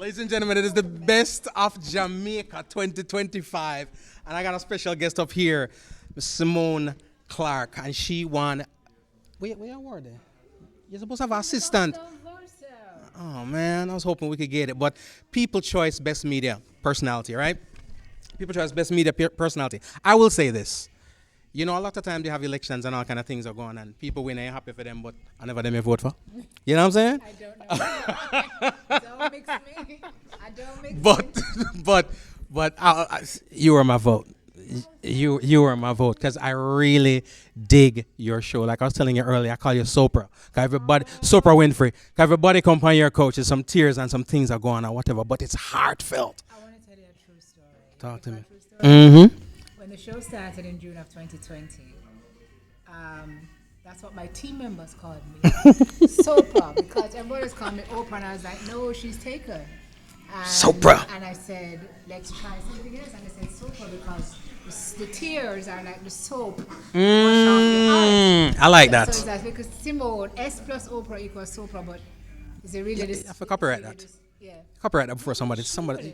Ladies and gentlemen, it is the best of Jamaica 2025. And I got a special guest up here, Miss Simone Clarke. And she won. Where award there? You're supposed to have an assistant. Oh, man. I was hoping we could get it. But People Choice Best Media Personality, right? People Choice Best Media Personality. I will say this. You know, a lot of times they have elections and all kind of things are going on. People win, I'm happy for them, but I never them you vote for. You know what I'm saying? I don't know. Don't mix me. I don't mix But, me. you were my vote. You were my vote because I really dig your show. Like I was telling you earlier, I call you Soapra. Soapra Winfrey. 'Cause everybody come on your couch, there's some tears and some things are going on, whatever. But it's heartfelt. I want to tell you a true story. Talk to me. True story? When the show started in June of 2020, that's what my team members called me. Soapra, because everybody's called me Oprah, and I was like, no, she's taken. Soapra. And I said, let's try something else. And I said Soapra because the tears are like the soap. I like that. So that's because Simone, S plus Oprah equals Soapra, but is it really this? You have to copyright that. Yeah. Copyright that before somebody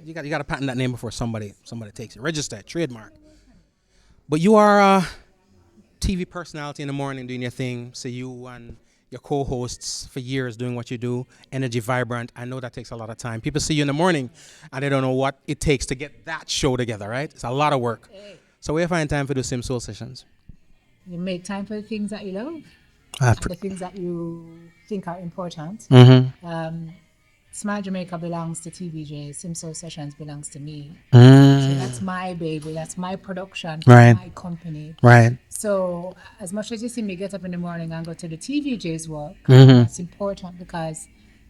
you got to patent that name before somebody takes it. Register it, trademark. But you are a TV personality in the morning doing your thing. So you and your co-hosts for years doing what you do, energy, vibrant. I know that takes a lot of time. People see you in the morning and they don't know what it takes to get that show together, right? It's a lot of work. So where you find time for the Sim Soul sessions? You make time for the things that you love, the things that you think are important. Smile Jamaica belongs to TVJ. Simso Sessions belongs to me. So that's my baby. That's my production. Right. My company. Right. So as much as you see me get up in the morning and go to the TVJ's work, that's important because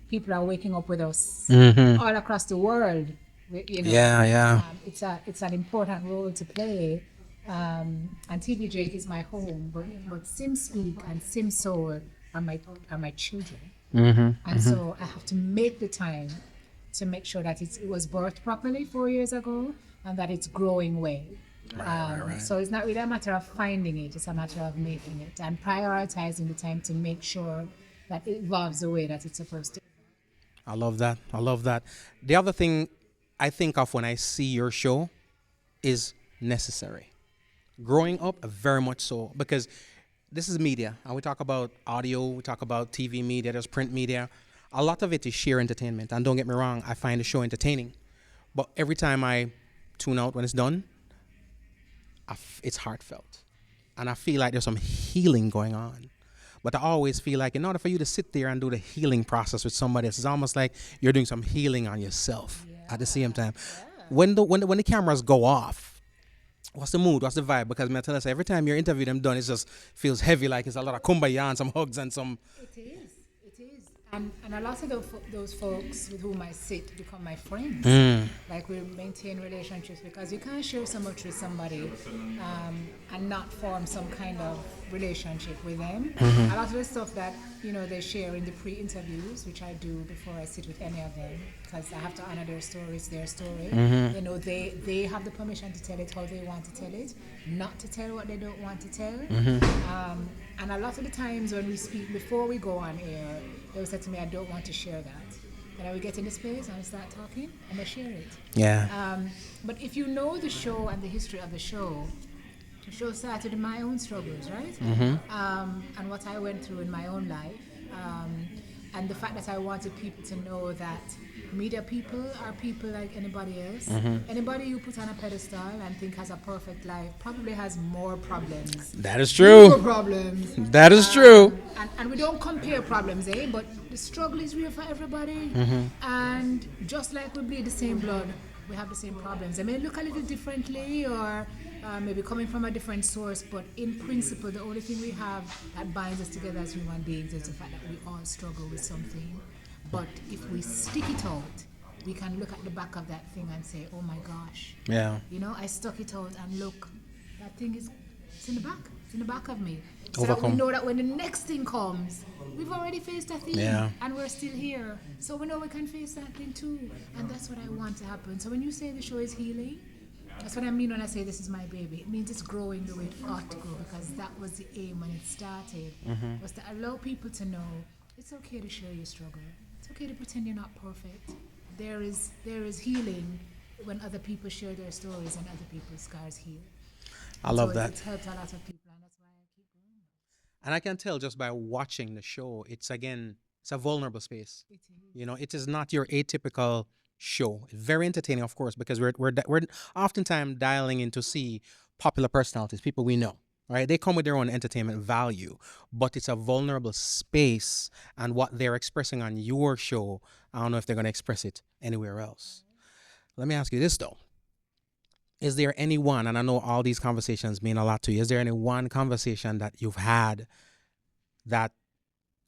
people are waking up with us all across the world. You know, Yeah. It's an important role to play. And TVJ is my home, but Sim Speak and Sim Soul are my children. And so I have to make the time to make sure that it was birthed properly 4 years ago and that it's growing well. Right. So it's not really a matter of finding it, it's a matter of making it and prioritizing the time to make sure that it evolves the way that it's supposed to. I love that. The other thing I think of when I see your show is necessary. Growing up, very much so, because this is media, and we talk about audio, we talk about TV media, there's print media. A lot of it is sheer entertainment, and don't get me wrong, I find the show entertaining. But every time I tune out when it's done, it's heartfelt. And I feel like there's some healing going on. But I always feel like in order for you to sit there and do the healing process with somebody else, it's almost like you're doing some healing on yourself at the same time. When the cameras go off, what's the mood? What's the vibe? Because I tell us every time your interview them done, it just feels heavy, like it's a lot of kumbaya and some hugs and some. It is. And a lot of those folks with whom I sit become my friends. Like we maintain relationships because you can't share so much with somebody and not form some kind of relationship with them. A lot of the stuff that they share in the pre-interviews, which I do before I sit with any of them, because I have to honor their story. It's their story. They have the permission to tell it how they want to tell it, not to tell what they don't want to tell. And a lot of the times when we speak before we go on air, they will say to me, I don't want to share that. And I will get in the space and I start talking and I share it. Yeah. But if you know the show and the history of the show started in my own struggles, right? And what I went through in my own life. And the fact that I wanted people to know that media people are people like anybody else. Anybody you put on a pedestal and think has a perfect life probably has more problems. That is true. More problems. That is true. And we don't compare problems, but the struggle is real for everybody. And just like we bleed the same blood, we have the same problems. They may look a little differently or maybe coming from a different source, but in principle, the only thing we have that binds us together as human beings is the fact that we all struggle with something. But if we stick it out, we can look at the back of that thing and say, oh my gosh. Yeah. I stuck it out and look, that thing it's in the back. It's in the back of me. So Overcome. that we know that when the next thing comes, we've already faced that thing and we're still here. So we know we can face that thing too. And that's what I want to happen. So when you say the show is healing, that's what I mean when I say this is my baby. It means it's growing the way it ought to grow because that was the aim when it started, was to allow people to know it's okay to share your struggle. It's okay to pretend you're not perfect. there is healing when other people share their stories and other people's scars heal. I love So that. it's helped a lot of people, and that's why I keep going. And I can tell just by watching the show, it's a vulnerable space. It is. You know, it is not your atypical show. Very entertaining, of course, because we're oftentimes dialing in to see popular personalities, people we know, right? They come with their own entertainment value, but it's a vulnerable space, and what they're expressing on your show, I don't know if they're going to express it anywhere else. Let me ask you this though. Is there any one, and I know all these conversations mean a lot to you, is there any one conversation that you've had that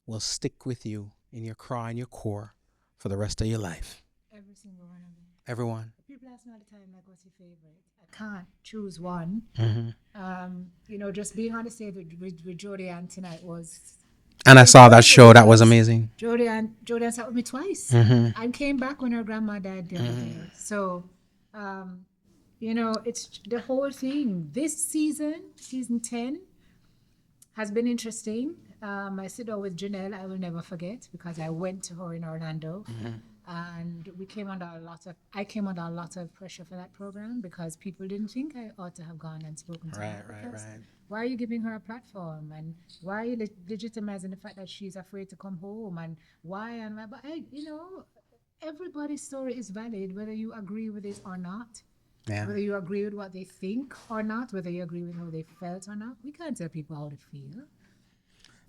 will stick with you in your craw and your core for the rest of your life? Every single one of them. Everyone. People ask me all the time, like, what's your favorite? I can't choose one. You know, just being on the stage with Jodie Ann tonight was. And I saw that show. That was amazing. Jodie Ann sat with me twice and came back when her grandma died the other day. So, you know, it's the whole thing. This season 10, has been interesting. I sit down with Junelle, I will never forget, because I went to her in Orlando. And I came under a lot of pressure for that program because people didn't think I ought to have gone and spoken to her. Right. Why are you giving her a platform? And why are you legitimizing the fact that she's afraid to come home? And why? And why? But you know, everybody's story is valid, whether you agree with it or not. Yeah. Whether you agree with what they think or not, whether you agree with how they felt or not. We can't tell people how they feel.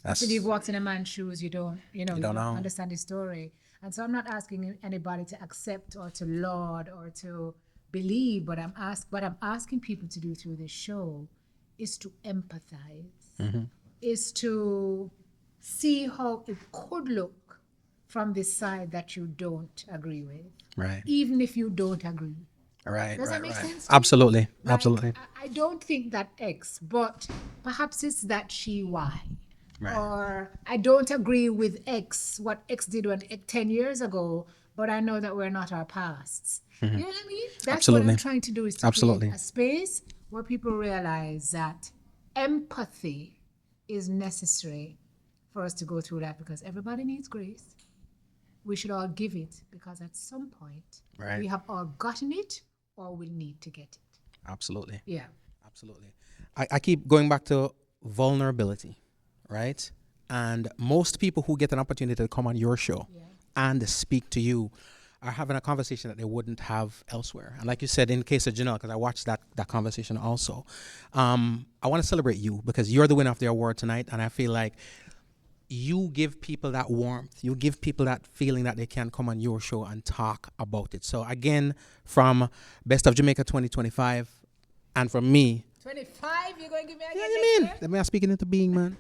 After you've walked in a man's shoes, you don't understand his story. And so I'm not asking anybody to accept or to laud or to believe, but I'm asking people to do through this show is to empathize, is to see how it could look from the side that you don't agree with. Right. Even if you don't agree. Right. Does that make sense? Absolutely. Like, absolutely. I don't think that X, but perhaps it's that she Y. Right. Or I don't agree with X, what X did 10 years ago, but I know that we're not our pasts. You know what I mean? That's what I'm trying to do, is to create a space where people realize that empathy is necessary for us to go through that, because everybody needs grace. We should all give it, because at some point we have all gotten it or we need to get it. Absolutely. Yeah. Absolutely. I keep going back to vulnerability. Right? And most people who get an opportunity to come on your show and speak to you are having a conversation that they wouldn't have elsewhere. And like you said, in the case of Junelle, because I watched that conversation also, I want to celebrate you because you're the winner of the award tonight. And I feel like you give people that warmth. You give people that feeling that they can come on your show and talk about it. So again, from Best of Jamaica 2025 and from me. 25? You're going to give me again? Yeah, you mean? Let me speak it into being, man.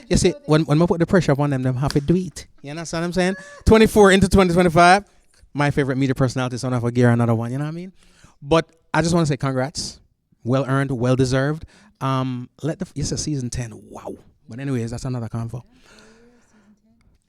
You see, when I put the pressure upon them have to do it. You understand what I'm saying? 24 into 2025. My favorite media personality, so I'm not gear another one. You know what I mean? But I just want to say congrats. Well earned, well deserved. It's a season 10. Wow. But anyways, that's another convo.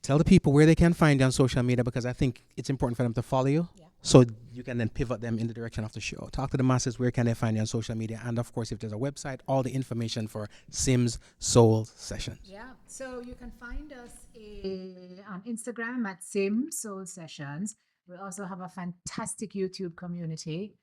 Tell the people where they can find you on social media, because I think it's important for them to follow you. Yeah. So you can then pivot them in the direction of the show. Talk to the masses. Where can they find you on social media? And of course, if there's a website, all the information for Sims Soul Sessions. Yeah. So you can find us on Instagram at Sims Soul Sessions. We also have a fantastic YouTube community.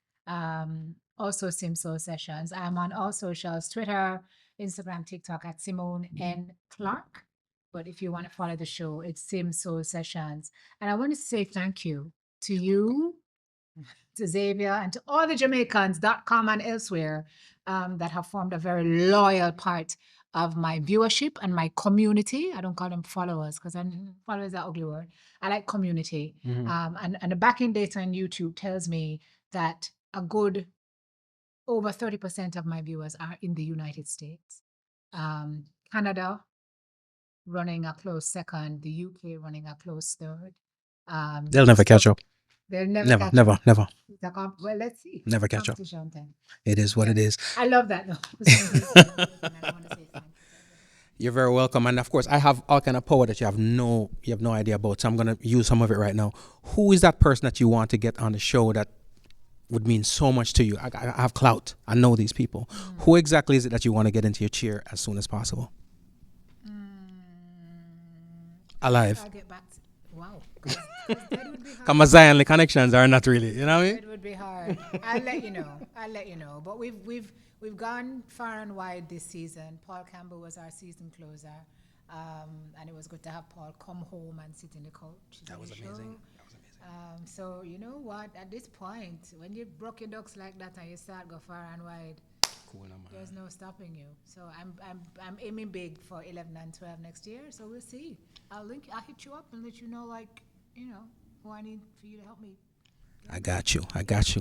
Also Sims Soul Sessions. I'm on all socials, Twitter, Instagram, TikTok at Simone N. Clarke. But if you want to follow the show, it's Sims Soul Sessions. And I want to say thank you to you, to Xavier, and to all the Jamaicans.com and elsewhere that have formed a very loyal part of my viewership and my community. I don't call them followers, because followers is an ugly word. I like community. And the backing data on YouTube tells me that a good over 30% of my viewers are in the United States. Canada running a close second, the UK running a close third. They'll never catch up. They'll never. Well, let's see. Never catch up. Time. It is what it is. I love that. No. You're very welcome. And of course, I have all kind of power that you have no idea about. So I'm going to use some of it right now. Who is that person that you want to get on the show that would mean so much to you? I have clout. I know these people. Who exactly is it that you want to get into your chair as soon as possible? Mm. Alive. I'll get back to, wow. That would be hard. Come Zion connections are not really, you know what I mean? It would be hard. I'll let you know. I'll let you know. But we've gone far and wide this season. Paul Campbell was our season closer, and it was good to have Paul come home and sit in the couch. That was amazing. So you know what? At this point, when you broke your ducks like that and you start go far and wide, Cool, man. there's no stopping you. So I'm aiming big for 11 and 12 next year. So we'll see. I'll hit you up and let you know, like, you know, who I need for you to help me. I got you.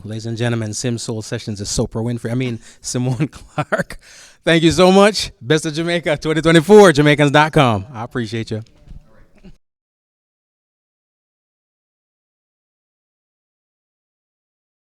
Ladies and gentlemen, Sim Soul Sessions is Soapra Winfrey. Simone Clarke. Thank you so much. Best of Jamaica 2024, Jamaicans.com. I appreciate you.